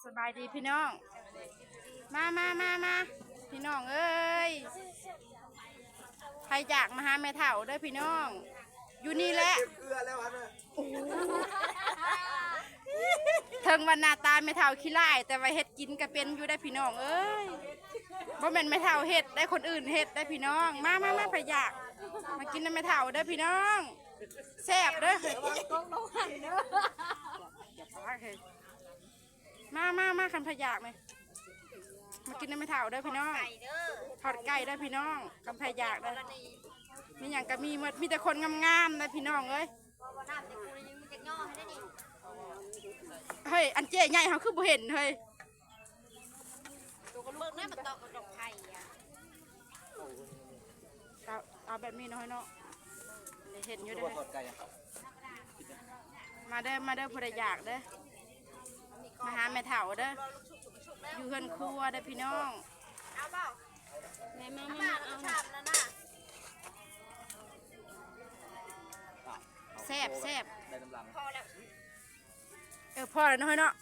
สบายดีพี่น้องมาพี่น้องเอ้ยใครอยากมาหาแม่เฒ่าเด้อพี่น้องอยู่นี่แหละเทิงวันหน้าตาแม่เฒ่าขี้ร้ายแต่ว่าเฮ็ดกินก็เป็นอยู่ได้พี่น้องเอ้ยบ่แม่นแม่เฒ่าเฮ็ดได้คนอื่นเฮ็ดได้พี่น้องมาใครอยากมากินน้ำแม่เฒ่าเด้อพี่น้องแซ่บเด้อมาคันพะอยากเลยมากินน้ำไม่เท่าได้พี่น้องทอดไก่ได้พี่น้องกำไพอยากได้มีอย่างก็มีแต่คนงามๆได้พี่น้องเอ้ยเฮ้ยอันเจ๊ใหญ่เขาคือบ่เห็นเฮ้ยเอาแบบนี้น้อยเนาะเห็นอยู่เด้อมาเด้อผู้ใดอยากเด้อมาหาแม่เฒ่าเด้ออยู่เฮือนครัวเด้อพี่น้องเอาเปล่ามาเอาชามแล้วนะแซ่บพอแล้วพอแล้วน้อยเนาะ